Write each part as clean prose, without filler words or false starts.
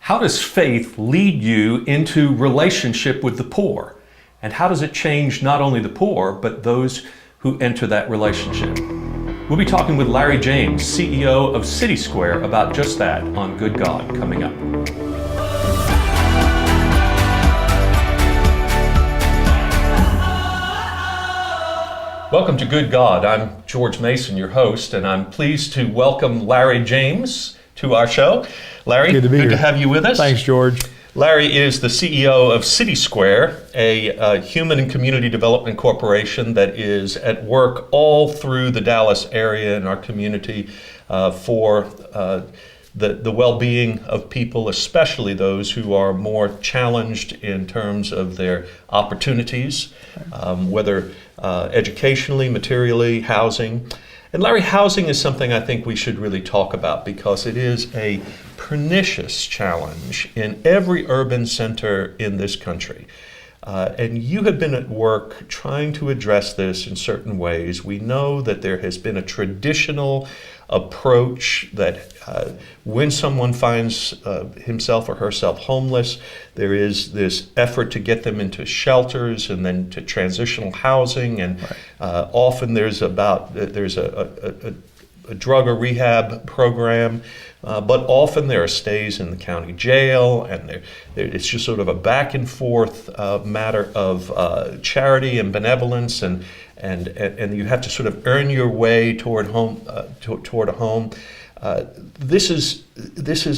How does faith lead you into relationship with the poor? And how does it change not only the poor, but those who enter that relationship? We'll be talking with Larry James, CEO of CitySquare, about just that on Good God, coming up. Welcome to Good God. I'm George Mason, your host, and I'm pleased to welcome Larry James to our show. Larry, good to have you with us. Thanks, George. Larry is the CEO of CitySquare, a human and community development corporation that is at work all through the Dallas area and our community for the well-being of people, especially those who are more challenged in terms of their opportunities, whether educationally, materially, housing. And Larry, housing is something I think we should really talk about because it is a pernicious challenge in every urban center in this country. And you have been at work trying to address this in certain ways. We know that there has been a traditional approach that when someone finds himself or herself homeless, there is this effort to get them into shelters and then to transitional housing. And often there's a drug or rehab program, but often there are stays in the county jail, and it's just sort of a back and forth matter of charity and benevolence, and you have to sort of earn your way toward home, toward a home. This is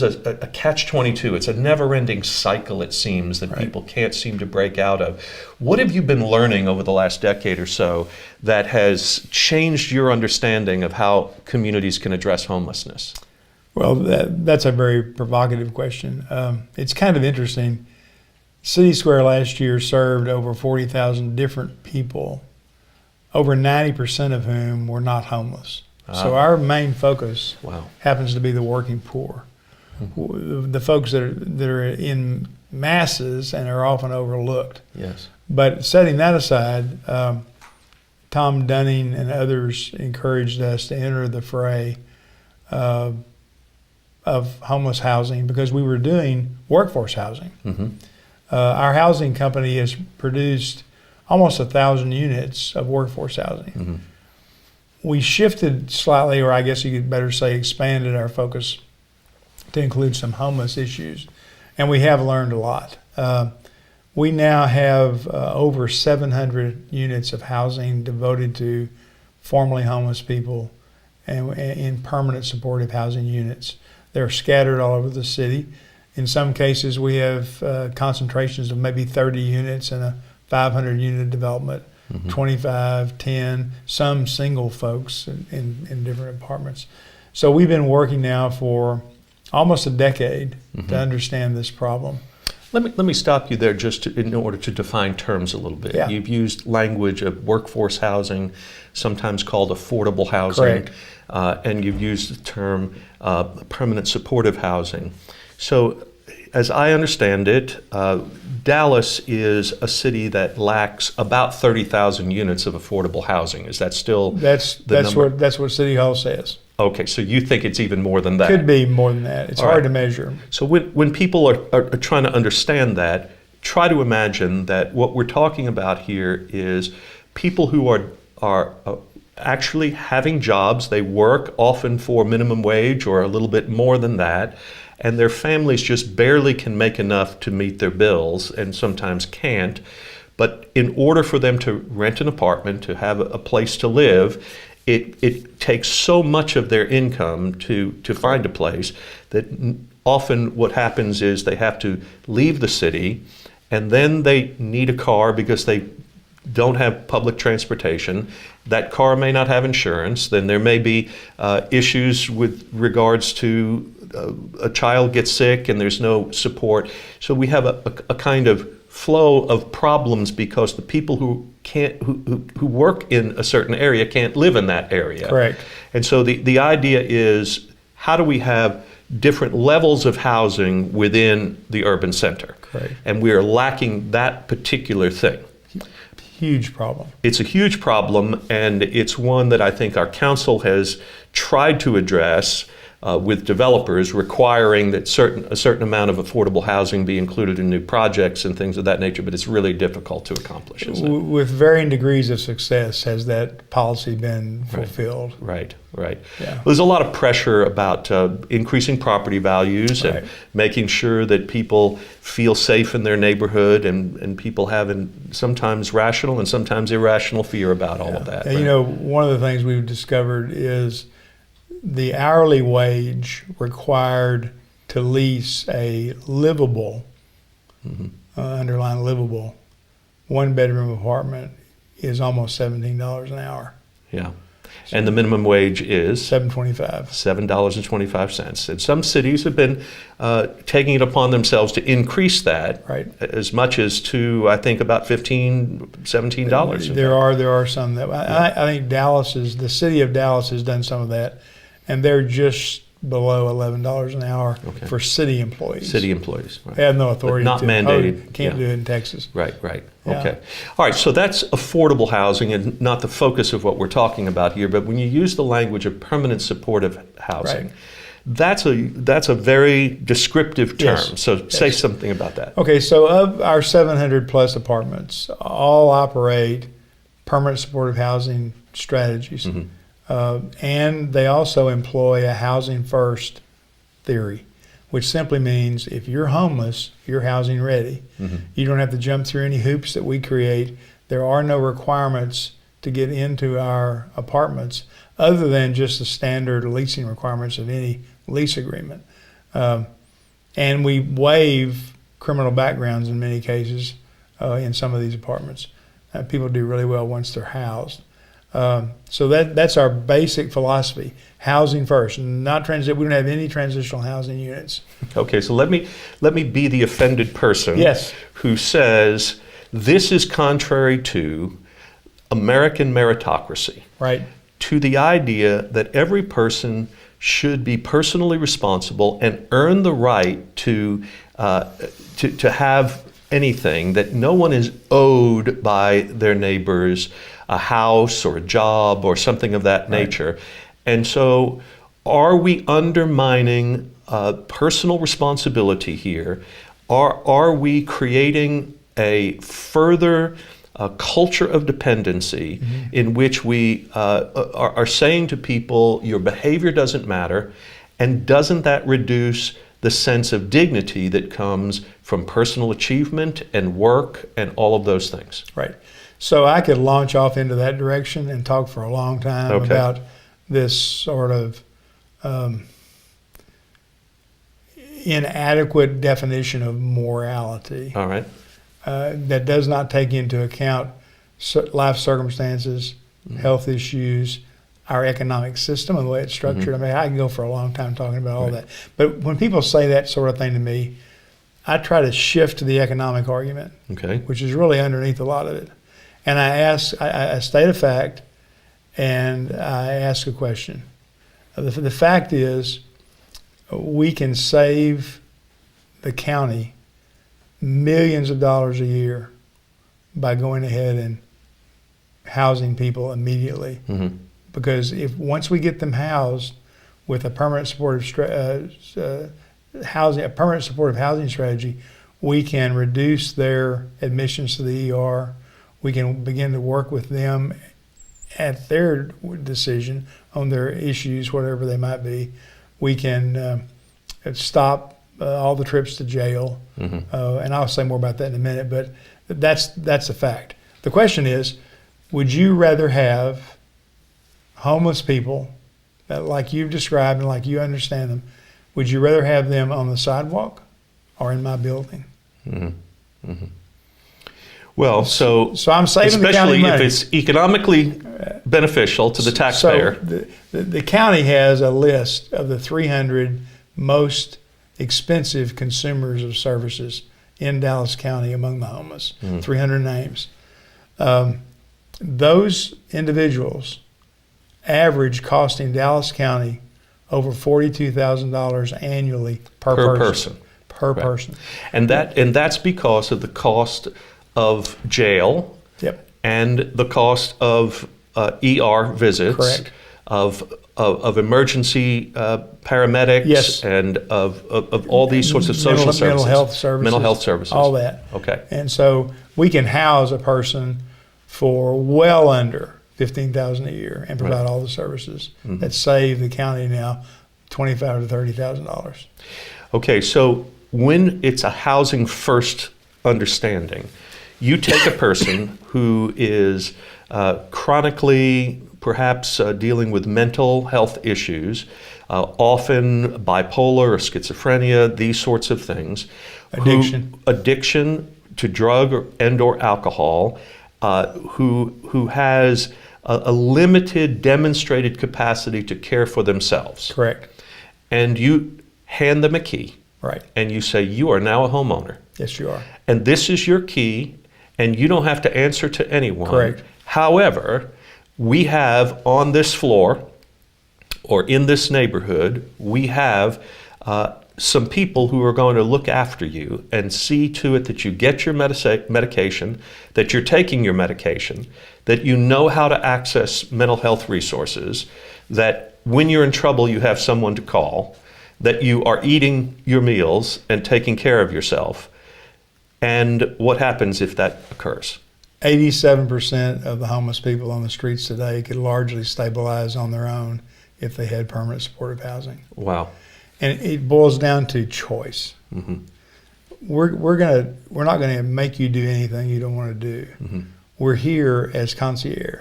a catch-22. It's a never-ending cycle, it seems, that people can't seem to break out of. What have you been learning over the last decade or so that has changed your understanding of how communities can address homelessness? Well, that's a very provocative question. It's kind of interesting. CitySquare last year served over 40,000 different people, over 90% of whom were not homeless. So our main focus happens to be the working poor, the folks that are in masses and are often overlooked. Yes. But setting that aside, Tom Dunning and others encouraged us to enter the fray of homeless housing because we were doing workforce housing. Mm-hmm. Our housing company has produced almost 1,000 units of workforce housing. Mm-hmm. We shifted slightly, or I guess you could better say expanded our focus to include some homeless issues, and we have learned a lot. We now have over 700 units of housing devoted to formerly homeless people and in permanent supportive housing units. They're scattered all over the city. In some cases, we have concentrations of maybe 30 units in a 500 unit development. Mm-hmm. 25, 10, some single folks in different apartments. So we've been working now for almost a decade to understand this problem. Let me stop you there just in order to define terms a little bit. Yeah. You've used language of workforce housing, sometimes called affordable housing, and you've used the term permanent supportive housing. So as I understand it, Dallas is a city that lacks about 30,000 units of affordable housing. Is that still that's number? That's what City Hall says. Okay, so you think it's even more than that? Could be more than that. It's hard to measure. So when people are trying to understand that, try to imagine that what we're talking about here is people who are actually having jobs. They work often for minimum wage or a little bit more than that, and their families just barely can make enough to meet their bills and sometimes can't. But in order for them to rent an apartment, to have a place to live, it takes so much of their income to find a place that often what happens is they have to leave the city, and then they need a car because they don't have public transportation. That car may not have insurance. Then there may be issues with regards to a child gets sick and there's no support. So we have a kind of flow of problems because the people who work in a certain area can't live in that area. Correct. And so the idea is, how do we have different levels of housing within the urban center? Correct. And we are lacking that particular thing. Huge problem. It's a huge problem, and it's one that I think our council has tried to address with developers requiring that a certain amount of affordable housing be included in new projects and things of that nature, but it's really difficult to accomplish, isn't it? With varying degrees of success, has that policy been fulfilled? Right. Yeah. There's a lot of pressure about increasing property values and making sure that people feel safe in their neighborhood, and people having sometimes rational and sometimes irrational fear about all of that. And, you know, one of the things we've discovered is the hourly wage required to lease a livable, underline livable, one-bedroom apartment is almost $17 an hour. Yeah. And the minimum wage is $7.25. $7.25. And some cities have been taking it upon themselves to increase that as much as to, I think, about $15, $17. There are some that I think the city of Dallas has done some of that, and they're just below $11 an hour for city employees. City employees. Right. They have no authority. But not mandated. Can't do it in Texas. Right. Yeah. Okay. All right, so that's affordable housing and not the focus of what we're talking about here, but when you use the language of permanent supportive housing, that's a very descriptive term. Yes. So say something about that. Okay, so of our 700 plus apartments, all operate permanent supportive housing strategies. And they also employ a housing first theory, which simply means if you're homeless, you're housing ready. You don't have to jump through any hoops that we create. There are no requirements to get into our apartments other than just the standard leasing requirements of any lease agreement. And we waive criminal backgrounds in many cases in some of these apartments. People do really well once they're housed. So that's our basic philosophy: housing first, not transit. We don't have any transitional housing units. Okay, so let me be the offended person who says this is contrary to American meritocracy, to the idea that every person should be personally responsible and earn the right to have anything, that no one is owed by their neighbors a house or a job or something of that nature. And so are we undermining personal responsibility here? Are we creating a further culture of dependency in which we are saying to people, your behavior doesn't matter, and doesn't that reduce the sense of dignity that comes from personal achievement and work and all of those things? Right. So I could launch off into that direction and talk for a long time about this sort of inadequate definition of morality. All right. That does not take into account life circumstances, health issues, our economic system and the way it's structured. I mean, I can go for a long time talking about all that. But when people say that sort of thing to me, I try to shift to the economic argument, which is really underneath a lot of it. And I state a fact, and I ask a question. The fact is, we can save the county millions of dollars a year by going ahead and housing people immediately. Because once we get them housed with a permanent supportive housing strategy, we can reduce their admissions to the ER. We can begin to work with them at their decision on their issues, whatever they might be. We can stop all the trips to jail, and I'll say more about that in a minute, but that's a fact. The question is, would you rather have homeless people, like you've described and like you understand them, would you rather have them on the sidewalk or in my building? Well, so I'm saving the county money. Especially if it's economically beneficial to the taxpayer. So the county has a list of the 300 most expensive consumers of services in Dallas County among the homeless, 300 names. Those individuals average costing Dallas County over $42,000 annually per person. Per person. And that's because of the cost of jail and the cost of ER visits. Correct. of emergency paramedics, Yes. and of all these sorts of social services, mental health services, all that. Okay. And so we can house a person for well under $15,000 a year and provide all the services that save the county now $25,000 to $30,000. Okay, so when it's a housing first understanding, you take a person who is chronically perhaps dealing with mental health issues, often bipolar or schizophrenia, these sorts of things. Addiction to drug and/or alcohol, who has a limited demonstrated capacity to care for themselves. Correct. And you hand them a key. Right. And you say, you are now a homeowner. Yes, you are. And this is your key, and you don't have to answer to anyone. Correct. However, we have on this floor, or in this neighborhood, we have some people who are going to look after you and see to it that you get your medication, that you're taking your medication, that you know how to access mental health resources, that when you're in trouble you have someone to call, that you are eating your meals and taking care of yourself. And what happens if that occurs? 87% of the homeless people on the streets today could largely stabilize on their own if they had permanent supportive housing. Wow. And it boils down to choice. We're not gonna make you do anything you don't want to do. We're here as concierge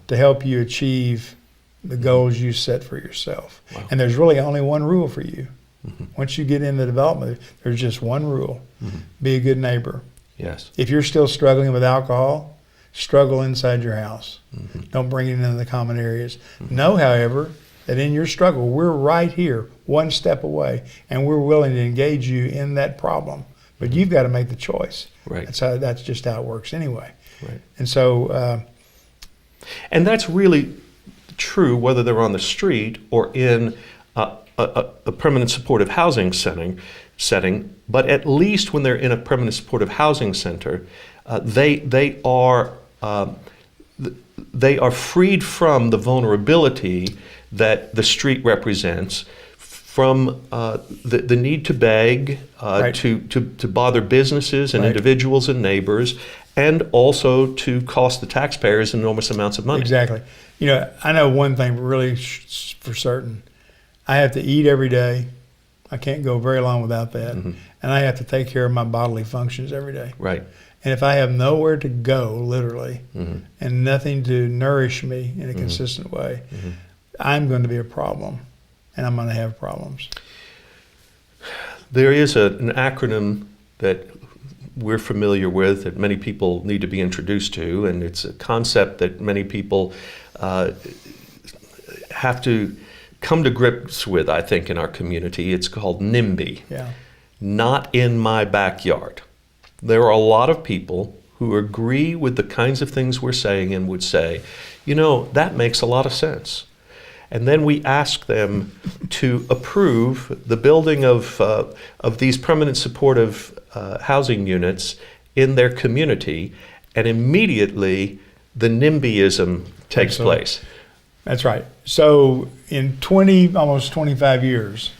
to help you achieve the goals you set for yourself. Wow. And there's really only one rule for you. Once you get into development, there's just one rule. Be a good neighbor. Yes. If you're still struggling with alcohol, struggle inside your house. Don't bring it into the common areas. Know, however, that in your struggle, we're right here, one step away, and we're willing to engage you in that problem. But you've got to make the choice. Right. That's just how it works anyway. Right. And so... and that's really true whether they're on the street or in a permanent supportive housing setting, but at least when they're in a permanent supportive housing center, they are freed from the vulnerability that the street represents, from the need to beg, to bother businesses and individuals and neighbors, and also to cost the taxpayers enormous amounts of money. Exactly. You know, I know one thing really for certain. I have to eat every day. I can't go very long without that. And I have to take care of my bodily functions every day. Right. And if I have nowhere to go, literally, and nothing to nourish me in a consistent way, I'm going to be a problem, and I'm going to have problems. There is an acronym that we're familiar with that many people need to be introduced to, and it's a concept that many people have to come to grips with, I think, in our community. It's called NIMBY. Yeah. Not in my backyard. There are a lot of people who agree with the kinds of things we're saying and would say, you know, that makes a lot of sense. And then we ask them to approve the building of these permanent supportive housing units in their community, and immediately the NIMBYism takes place. That's right. So in almost 25 years,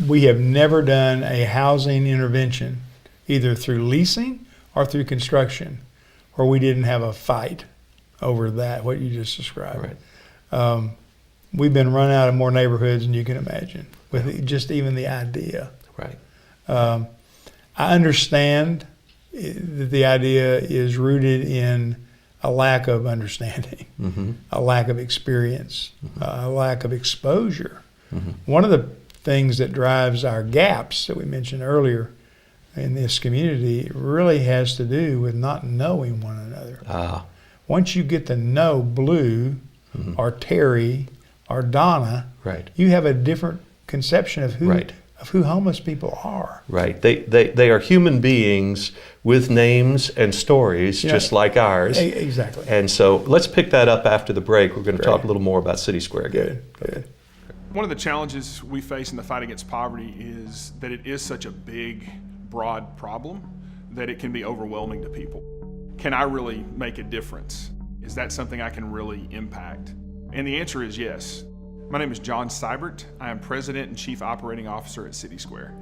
we have never done a housing intervention, either through leasing or through construction, where we didn't have a fight over that, what you just described. Right. We've been run out of more neighborhoods than you can imagine, with just even the idea. Right. I understand that the idea is rooted in a lack of understanding, a lack of experience, a lack of exposure. One of the things that drives our gaps that we mentioned earlier in this community really has to do with not knowing one another. Once you get to know Blue or Terry or Donna, you have a different conception of who homeless people are. Right. They are human beings with names and stories just like ours. Exactly. And so let's pick that up after the break. We're going to talk a little more about City Square again. Good. One of the challenges we face in the fight against poverty is that it is such a big, broad problem that it can be overwhelming to people. Can I really make a difference? Is that something I can really impact? And the answer is yes. My name is John Seibert. I am President and Chief Operating Officer at CitySquare.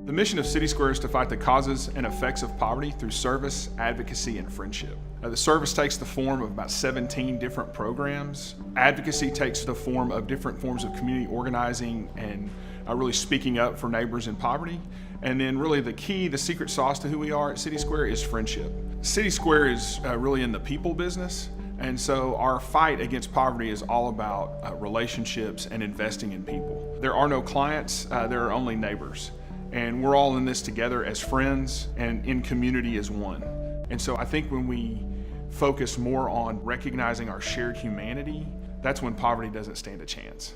The mission of CitySquare is to fight the causes and effects of poverty through service, advocacy, and friendship. The service takes the form of about 17 different programs. Advocacy takes the form of different forms of community organizing and really speaking up for neighbors in poverty. And then really the key, the secret sauce to who we are at CitySquare is friendship. CitySquare is really in the people business. And so our fight against poverty is all about relationships and investing in people. There are no clients, there are only neighbors. And we're all in this together as friends and in community as one. And so I think when we focus more on recognizing our shared humanity, that's when poverty doesn't stand a chance.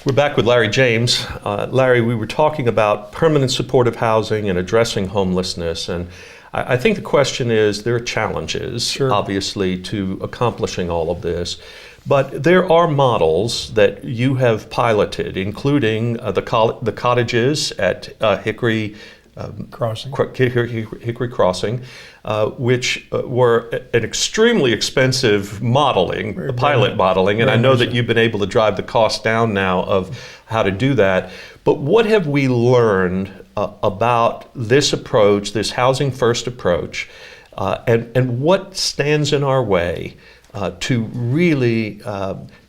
We're back with Larry James. Larry, we were talking about permanent supportive housing and addressing homelessness, and I think the question is, there are challenges, Sure. obviously, to accomplishing all of this, but there are models that you have piloted, including the cottages at Hickory Crossing. Hickory Crossing, which were an extremely expensive modeling, pilot modeling, and I know that you've been able to drive the cost down now of how to do that. But what have we learned about this approach, this housing first approach, and what stands in our way to really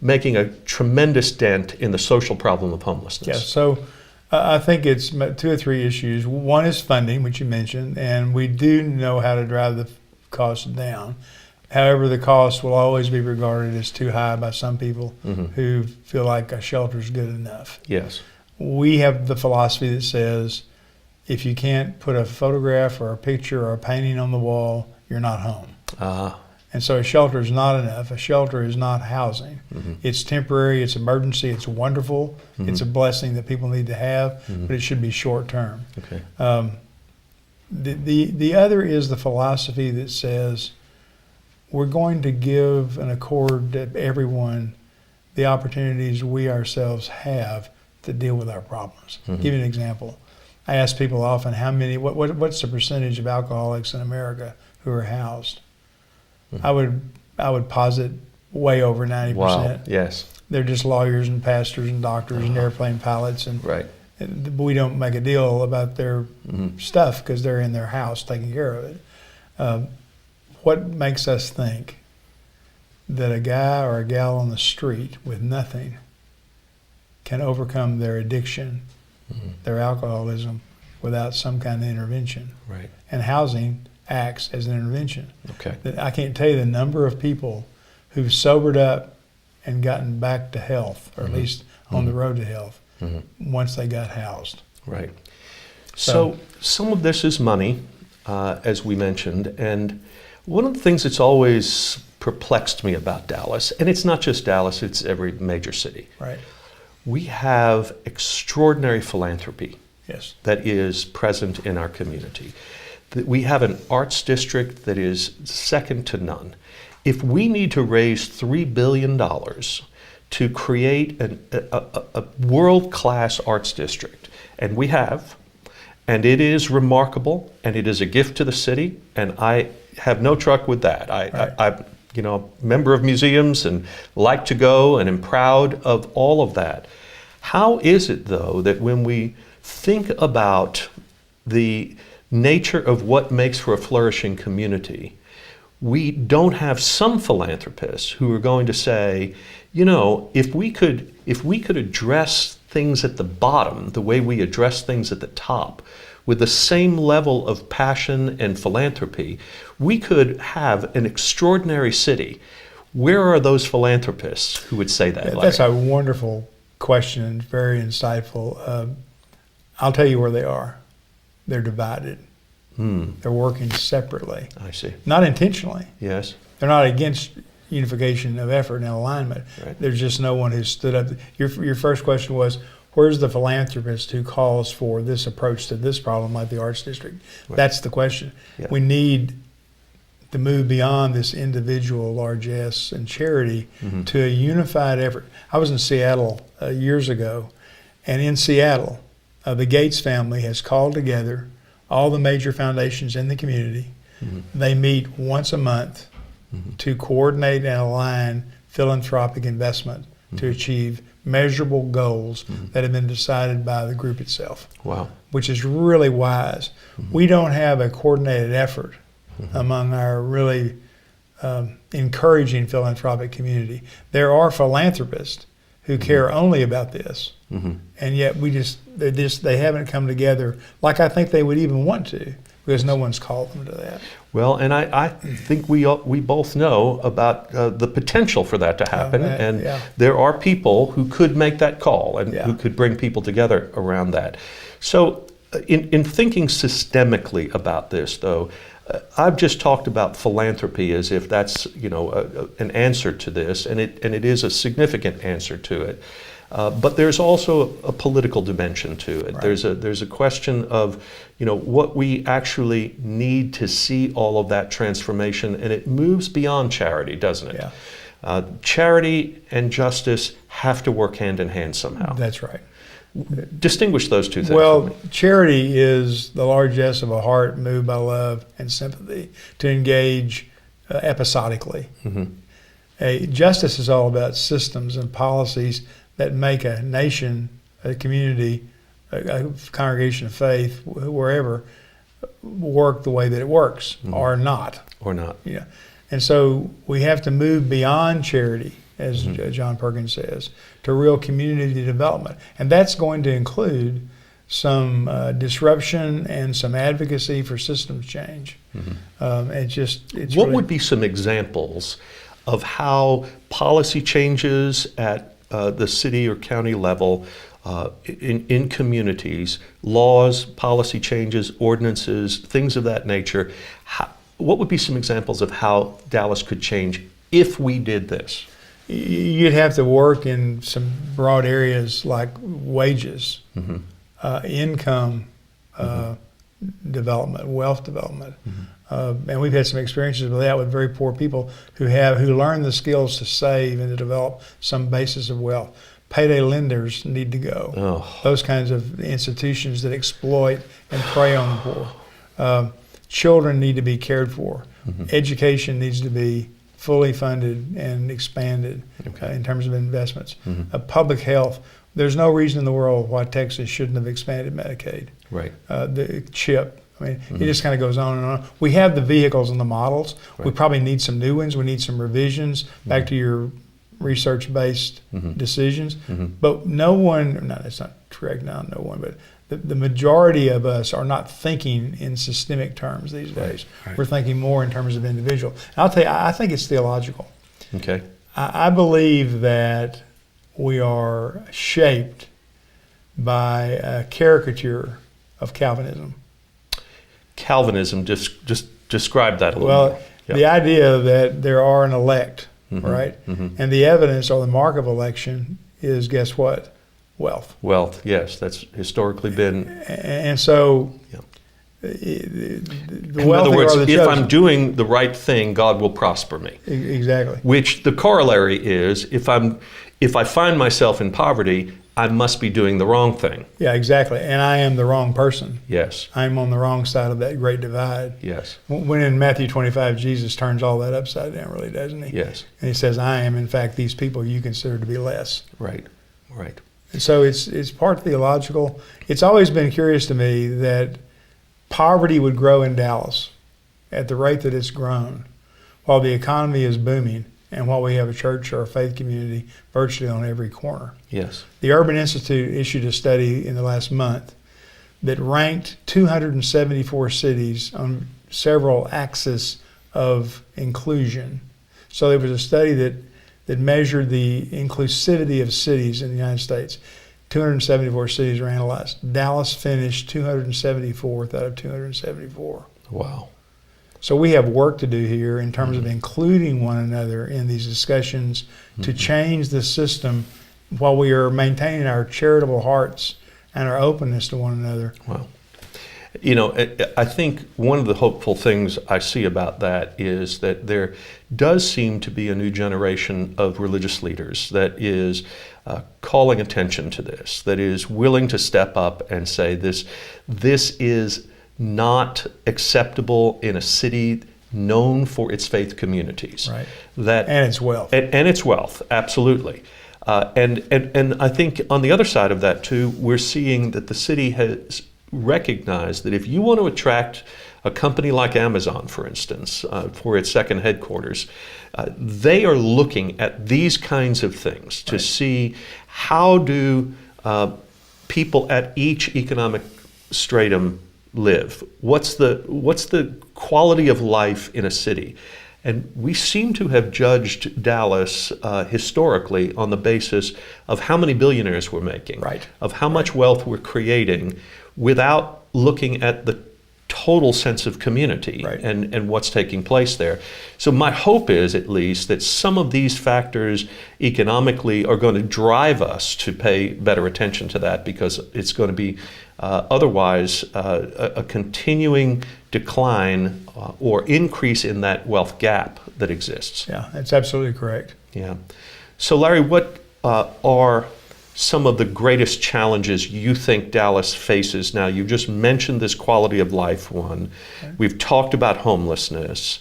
making a tremendous dent in the social problem of homelessness? Yeah, so I think it's 2 or 3 issues. One is funding, which you mentioned, and we do know how to drive the costs down. However, the cost will always be regarded as too high by some people who feel like a shelter is good enough. Yes. We have the philosophy that says, if you can't put a photograph or a picture or a painting on the wall, you're not home. And so a shelter is not enough. A shelter is not housing. It's temporary, it's emergency, it's wonderful, it's a blessing that people need to have, but it should be short term. Okay. The other is the philosophy that says we're going to give and accord to everyone the opportunities we ourselves have to deal with our problems. Give you an example. I ask people often, what's the percentage of alcoholics in America who are housed? I would posit way over 90%. Wow. Yes. They're just lawyers and pastors and doctors and airplane pilots, and Right. we don't make a deal about their stuff because they're in their house taking care of it. What makes us think that a guy or a gal on the street with nothing can overcome their addiction, their alcoholism, without some kind of intervention? Right. And housing acts as an intervention. Okay. I can't tell you the number of people who've sobered up and gotten back to health, or at least on the road to health, once they got housed. Right. So some of this is money, as we mentioned, and one of the things that's always perplexed me about Dallas, and it's not just Dallas, it's every major city. Right. We have extraordinary philanthropy Yes. that is present in our community. We have an arts district that is second to none. If we need to raise $3 billion to create a world-class arts district, and we have, and it is remarkable, and it is a gift to the city, and I have no truck with that. I'm a member of museums and like to go and am proud of all of that. How is it, though, that when we think about the nature of what makes for a flourishing community, we don't have some philanthropists who are going to say, if we could address things at the bottom the way we address things at the top with the same level of passion and philanthropy, we could have an extraordinary city. Where are those philanthropists who would say that, Larry? That's a wonderful question and very insightful. I'll tell you where they are. They're divided. They're working separately. I see. Not intentionally. Yes. They're not against unification of effort and alignment. Right. There's just no one who's stood up. Your first question was, where's the philanthropist who calls for this approach to this problem like the Arts District? Right. That's the question. Yeah. We need to move beyond this individual largesse and charity to a unified effort. I was in Seattle years ago, and in Seattle, the Gates family has called together all the major foundations in the community. They meet once a month to coordinate and align philanthropic investment to achieve measurable goals that have been decided by the group itself. Wow. Which is really wise. We don't have a coordinated effort among our really encouraging philanthropic community. There are philanthropists who care only about this, and yet they haven't come together like I think they would even want to, because no one's called them to that. Well, and I think we both know about the potential for that to happen, and there are people who could make that call and who could bring people together around that. So in thinking systemically about this, though, I've just talked about philanthropy as if that's an answer to this, and it is a significant answer to it. But there's also a political dimension to it. Right. There's a question of what we actually need to see all of that transformation, and it moves beyond charity, doesn't it? Yeah. Charity and justice have to work hand in hand somehow. That's right. Distinguish those two things. Well, charity is the largesse of a heart moved by love and sympathy to engage episodically. Justice is all about systems and policies that make a nation, a community, a congregation of faith, wherever, work the way that it works, or not. Or not. Yeah. And so we have to move beyond charity, as John Perkins says, to real community development. And that's going to include some disruption and some advocacy for systems change. What would be some examples of how policy changes at the city or county level in communities, laws, policy changes, ordinances, things of that nature, what would be some examples of how Dallas could change if we did this? You'd have to work in some broad areas like wages, income development, wealth development. And we've had some experiences with that with very poor people who learn the skills to save and to develop some basis of wealth. Payday lenders need to go. Oh. Those kinds of institutions that exploit and prey on the poor. Children need to be cared for. Education needs to be fully funded and expanded in terms of investments. Public health, there's no reason in the world why Texas shouldn't have expanded Medicaid. Right. The CHIP. I mean, it just kind of goes on and on. We have the vehicles and the models. Right. We probably need some new ones. We need some revisions back to your research-based decisions. But that's not correct now, no one, but the majority of us are not thinking in systemic terms these days. Right. We're thinking more in terms of individual. And I'll tell you, I think it's theological. Okay. I believe that we are shaped by a caricature of Calvinism. Calvinism, just describe that a little more. Well, the idea that there are an elect, right? And the evidence or the mark of election is, guess what? Wealth. Wealth, yes. That's historically been. And so, in other words, if I'm doing the right thing, God will prosper me. Exactly. Which the corollary is, if I find myself in poverty, I must be doing the wrong thing. Yeah, exactly. And I am the wrong person. Yes. I'm on the wrong side of that great divide. Yes. When in Matthew 25, Jesus turns all that upside down, really, doesn't he? Yes. And he says, I am, in fact, these people you consider to be less. Right. Right. And so it's part theological. It's always been curious to me that poverty would grow in Dallas at the rate that it's grown while the economy is booming and while we have a church or a faith community virtually on every corner. Yes. The Urban Institute issued a study in the last month that ranked 274 cities on several axes of inclusion. So there was a study that measured the inclusivity of cities in the United States. 274 cities were analyzed. Dallas finished 274th out of 274. Wow. So we have work to do here in terms of including one another in these discussions to change the system while we are maintaining our charitable hearts and our openness to one another. Wow. I think one of the hopeful things I see about that is that there does seem to be a new generation of religious leaders that is calling attention to this, that is willing to step up and say this is not acceptable in a city known for its faith communities. Right. That And its wealth. and its wealth, absolutely. And I think on the other side of that too, we're seeing that the city has recognized that if you want to attract a company like Amazon, for instance, for its second headquarters, they are looking at these kinds of things to see how do people at each economic stratum live. What's the quality of life in a city? And we seem to have judged Dallas historically on the basis of how many billionaires we're making, Right. of how much wealth we're creating, without looking at the total sense of community Right. and what's taking place there. So my hope is, at least, that some of these factors economically are going to drive us to pay better attention to that, because it's going to be otherwise a continuing decline or increase in that wealth gap that exists. Yeah, that's absolutely correct. Yeah. So Larry, what are some of the greatest challenges you think Dallas faces now? You just mentioned this quality of life one. Okay. We've talked about homelessness.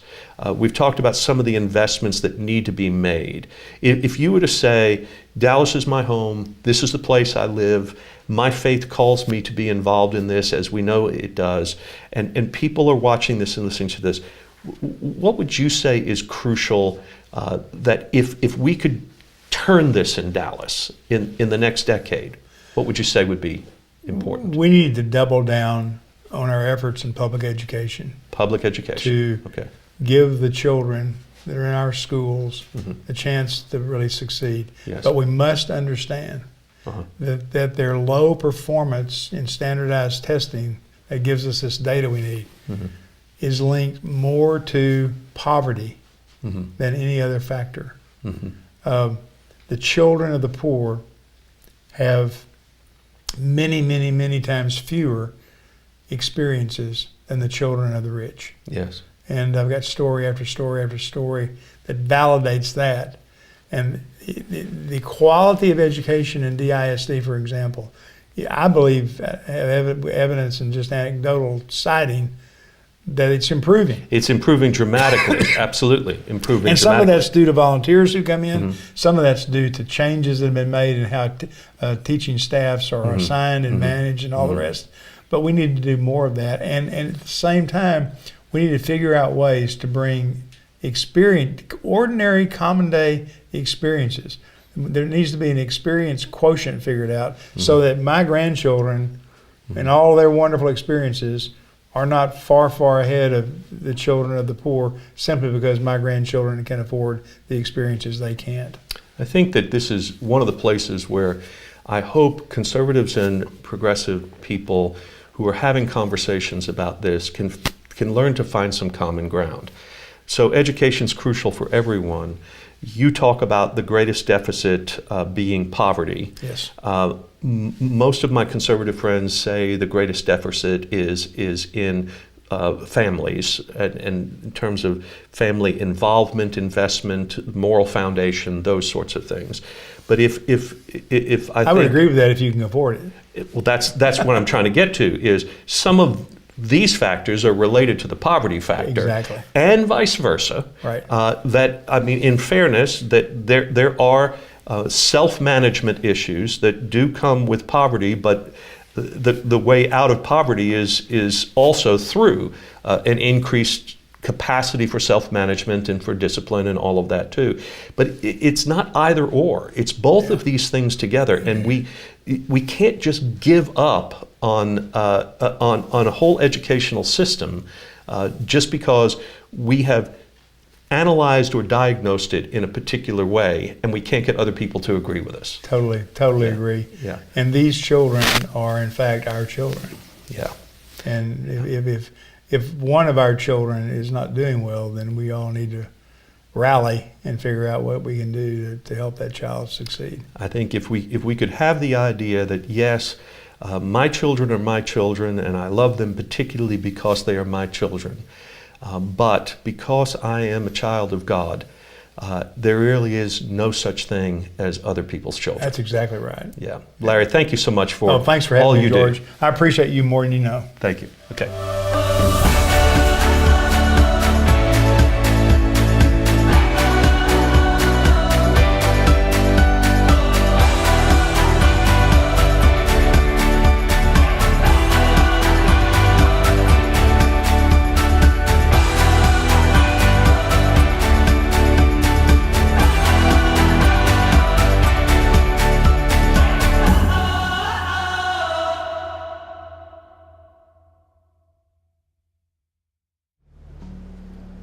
We've talked about some of the investments that need to be made. If you were to say, Dallas is my home, this is the place I live, my faith calls me to be involved in this, as we know it does, and people are watching this and listening to this, what would you say is crucial that if we could turn this in Dallas in the next decade, what would you say would be important? We need to double down on our efforts in public education. Public education. To give the children that are in our schools a chance to really succeed. Yes. But we must understand that their low performance in standardized testing that gives us this data we need is linked more to poverty than any other factor. The children of the poor have many, many, many times fewer experiences than the children of the rich. Yes. And I've got story after story after story that validates that. And the quality of education in DISD, for example, I believe have evidence and just anecdotal citing that it's improving. It's improving dramatically, absolutely, improving and some of dramatically. that's due to volunteers who come in, some of that's due to changes that have been made in how teaching staffs are assigned and managed and all the rest. But we need to do more of that. And at the same time, we need to figure out ways to bring ordinary, common day experiences. There needs to be an experience quotient figured out so that my grandchildren and all their wonderful experiences are not far, far ahead of the children of the poor simply because my grandchildren can afford the experiences they can't. I think that this is one of the places where I hope conservatives and progressive people who are having conversations about this can learn to find some common ground. So education is crucial for everyone. You talk about the greatest deficit being poverty. Yes. Most of my conservative friends say the greatest deficit is in families, and in terms of family involvement, investment, moral foundation, those sorts of things. But if I would agree with that if you can afford it. Well, that's what I'm trying to get to, is some of these factors are related to the poverty factor, exactly, and vice versa. Right. That, I mean, in fairness, that there are self-management issues that do come with poverty, but the way out of poverty is also through an increased capacity for self-management and for discipline and all of that too. But it's not either or. It's both of these things together, and we can't just give up on a whole educational system just because we have analyzed or diagnosed it in a particular way and we can't get other people to agree with us. Totally agree. Yeah. And these children are in fact our children. Yeah. And if one of our children is not doing well, then we all need to rally and figure out what we can do to help that child succeed. I think if we could have the idea that, yes, my children are my children and I love them particularly because they are my children, but because I am a child of God, there really is no such thing as other people's children. That's exactly right. Yeah. Larry, thank you so much for thanks for having all me, you George. do. I appreciate you more than you know. Thank you. Okay.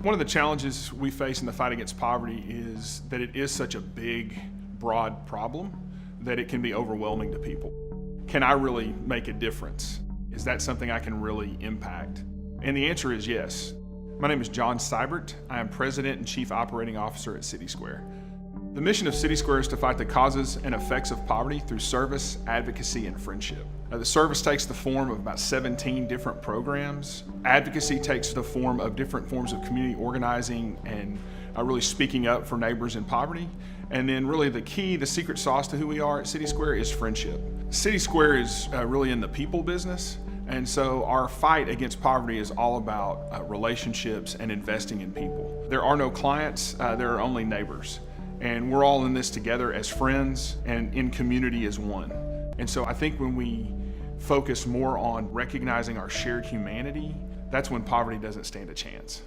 One of the challenges we face in the fight against poverty is that it is such a big, broad problem that it can be overwhelming to people. Can I really make a difference? Is that something I can really impact? And the answer is yes. My name is John Seibert. I am President and Chief Operating Officer at CitySquare. The mission of CitySquare is to fight the causes and effects of poverty through service, advocacy, and friendship. The service takes the form of about 17 different programs. Advocacy takes the form of different forms of community organizing and really speaking up for neighbors in poverty. And then really the key, the secret sauce to who we are at CitySquare is friendship. CitySquare is really in the people business. And so our fight against poverty is all about relationships and investing in people. There are no clients, there are only neighbors. And we're all in this together as friends and in community as one. And so I think when we focus more on recognizing our shared humanity, that's when poverty doesn't stand a chance.